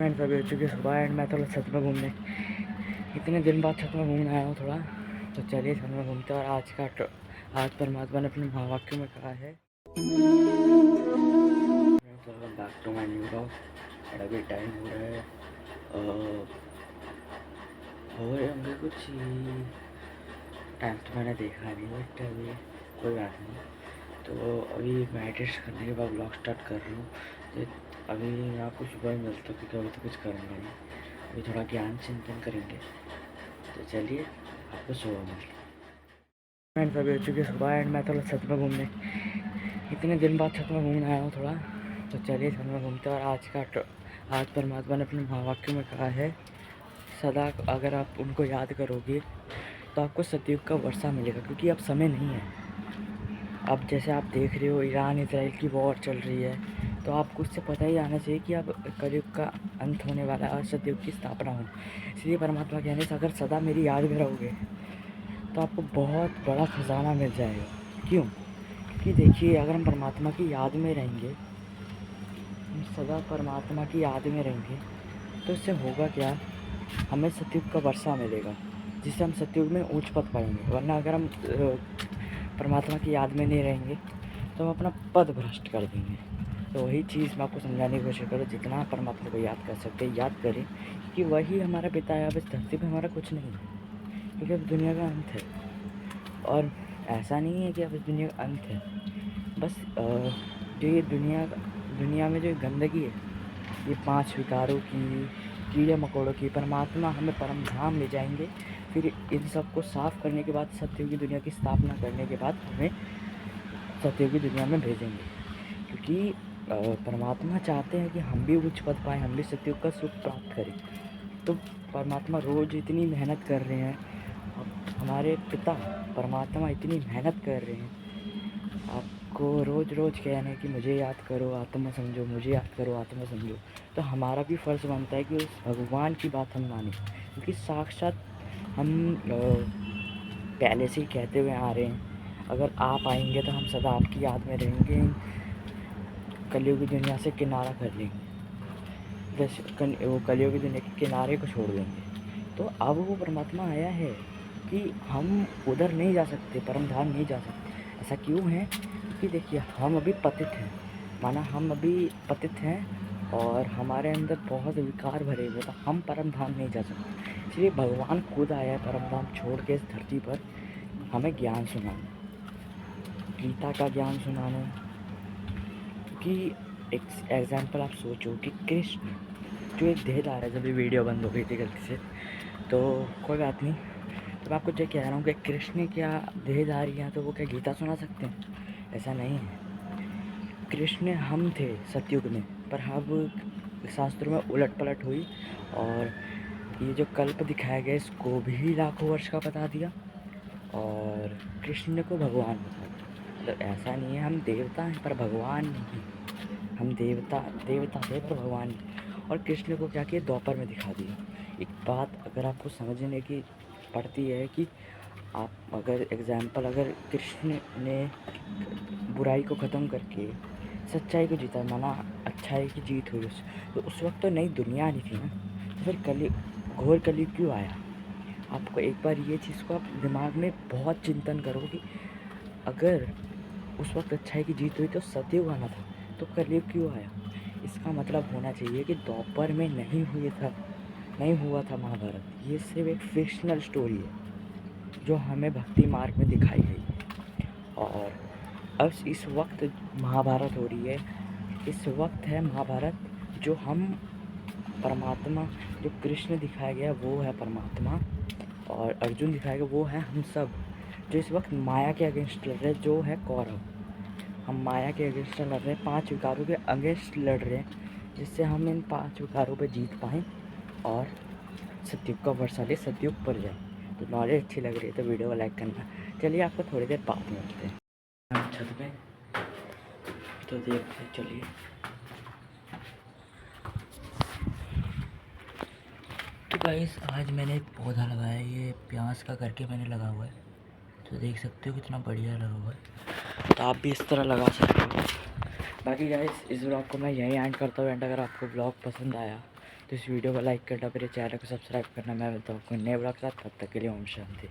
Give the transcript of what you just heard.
Friends अभी हो चुकी है सुबह एंड मैं थोड़ा छत में घूमने इतने दिन बाद छत में घूमने आया हूँ थोड़ा। तो चलिए छत में घूमते हैं। और आज परमात्मा ने अपने महावाक्य में कहा है welcome back to my new blog. और अभी टाइम हो रहा है हो रहे होंगे कुछ टाइम तो मैंने देखा नहीं, बट अभी कोई बात नहीं। तो अभी मेडिटेशन करने के बाद ब्लॉग स्टार्ट कर रहा हूँ। तो अभी मैं आपको सुबह ही मिलता हूँ क्योंकि अभी तो कुछ करूँगा नहीं, अभी थोड़ा ज्ञान चिंतन करेंगे। तो चलिए आपको सुबह मिलते हैं। फ्रेंड्स अभी हो चुकी है सुबह एंड मैं थोड़ा छत में घूमने इतने दिन बाद छत में घूमने आया हूँ थोड़ा। तो चलिए छत में घूमते हैं। और आज परमात्मा ने अपने महावाक्य में कहा है सदा अगर आप उनको याद करोगे तो आपको सतयुग का वर्षा मिलेगा, क्योंकि अब समय नहीं है। अब जैसे आप देख रहे हो ईरान इसराइल की वॉर चल रही है, तो आपको उससे पता ही आना चाहिए कि अब कलयुग का अंत होने वाला है और सतयुग की स्थापना हो। इसलिए परमात्मा कहने से अगर सदा मेरी याद में रहोगे तो आपको बहुत बड़ा खजाना मिल जाएगा। क्यों? क्योंकि देखिए अगर हम परमात्मा की याद में रहेंगे, हम सदा परमात्मा की याद में रहेंगे, तो इससे होगा क्या, हमें सतयुग का वर्षा मिलेगा जिससे हम सतयुग में ऊंच पद पाएंगे। वरना अगर हम परमात्मा की याद में नहीं रहेंगे तो हम अपना पद भ्रष्ट कर देंगे। तो वही चीज़ मैं आपको समझाने की कोशिश करूँ, जितना परमात्मा को याद कर सकते हैं याद करें, कि वही हमारा पिता है। अब इस धरती पर हमारा कुछ नहीं है, क्योंकि अब दुनिया का अंत है। और ऐसा नहीं है कि अब इस दुनिया का अंत है, बस जो ये दुनिया में जो गंदगी है, ये 5 विकारों की, कीड़े मकोड़ों की, परमात्मा हमें परम धाम ले जाएंगे। फिर इन सब को साफ़ करने के बाद सत्ययुगी दुनिया की स्थापना करने के बाद हमें सत्ययुगी दुनिया में भेजेंगे। क्योंकि परमात्मा चाहते हैं कि हम भी उच्च पद पाएँ, हम भी सत्ययुग का सुख प्राप्त करें। तो परमात्मा रोज़ इतनी मेहनत कर रहे हैं, हमारे पिता परमात्मा इतनी मेहनत कर रहे हैं आपको रोज़ रोज़ कह रहे हैं कि मुझे याद करो आत्मा समझो, मुझे याद करो आत्मा समझो। तो हमारा भी फ़र्ज़ बनता है कि उस भगवान की बात हम मानें, क्योंकि साक्षात हम पहले से ही कहते हुए आ रहे हैं अगर आप आएंगे तो हम सदा आपकी याद में रहेंगे, कलयुग की दुनिया से किनारा कर लेंगे, वो कलयुग की दुनिया के किनारे को छोड़ देंगे। तो अब वो परमात्मा आया है कि हम उधर नहीं जा सकते, परम धाम नहीं जा सकते। ऐसा क्यों है? क्योंकि देखिए हम अभी पतित हैं, माना हम अभी पतित हैं और हमारे अंदर बहुत विकार भरे हुए, तो हम परम धाम नहीं जा सकते। इसलिए भगवान खुद आया है परम धाम छोड़ के इस धरती पर हमें ज्ञान सुनाना, गीता का ज्ञान सुनाना। कि एक एग्जाम्पल आप सोचो कि कृष्ण जो एक देहधार है, जब ये वीडियो बंद हो गई थी गलती से, तो कोई बात नहीं। तो मैं आपको जो कह रहा हूँ कि कृष्ण क्या देहधारी हैं तो वो क्या गीता सुना सकते हैं? ऐसा नहीं है। कृष्ण हम थे सतयुग में, पर अब शास्त्रों में उलट पलट हुई और ये जो कल्प दिखाया गया इसको भी लाखों वर्ष का बता दिया और कृष्ण को भगवान बता दिया। तो ऐसा नहीं है हम देवता हैं पर भगवान नहीं, हम देवता थे पर भगवान नहीं। और कृष्ण को क्या किया, द्वापर में दिखा दिया। एक बात अगर आपको समझने की पड़ती है कि आप अगर कृष्ण ने बुराई को ख़त्म करके सच्चाई को जीता, माना अच्छाई की जीत हुई तो उस वक्त तो नई दुनिया नहीं थी ना, तो फिर घोर कलयुग क्यों आया? आपको एक बार ये चीज़ को आप दिमाग में बहुत चिंतन करो कि अगर उस वक्त अच्छाई की जीत हुई तो सतयुग आना था, तो कलयुग क्यों आया? इसका मतलब होना चाहिए कि द्वापर में नहीं हुआ था महाभारत। ये सिर्फ एक फिक्शनल स्टोरी है जो हमें भक्ति मार्ग में दिखाई गई। और अब इस वक्त महाभारत हो रही है, इस वक्त है महाभारत। जो हम परमात्मा, जो कृष्ण दिखाया गया वो है परमात्मा और अर्जुन दिखाया गया वो है हम सब, जो इस वक्त माया के अगेंस्ट लड़ रहे, जो है कौरव। हम माया के अगेंस्ट लड़ रहे हैं, 5 विकारों के अगेंस्ट लड़ रहे हैं, जिससे हम इन 5 विकारों पर जीत पाएँ और सतयुग का वर्षा ले सतयुग पर जाए। तो नॉलेज अच्छी लग रही है तो वीडियो को लाइक करना। चलिए आपको थोड़ी देर बाद मिलते हैं हम छत पे, तो देखते हैं। चलिए तो गाइस आज मैंने एक पौधा लगाया है, ये प्याज का करके मैंने लगा हुआ है, तो देख सकते हो कितना बढ़िया लगा हुआ है। तो आप भी इस तरह लगा सकते हो। बाकी गाइस इस ब्लॉग को मैं यहीं एंड करता हूँ। एंड अगर आपको ब्लॉग पसंद आया तो इस वीडियो को लाइक करना, मेरे चैनल को सब्सक्राइब करना। मैं मिलता हूँ आपको नए ब्लॉग के साथ, तब तक के लिए ओम शांति।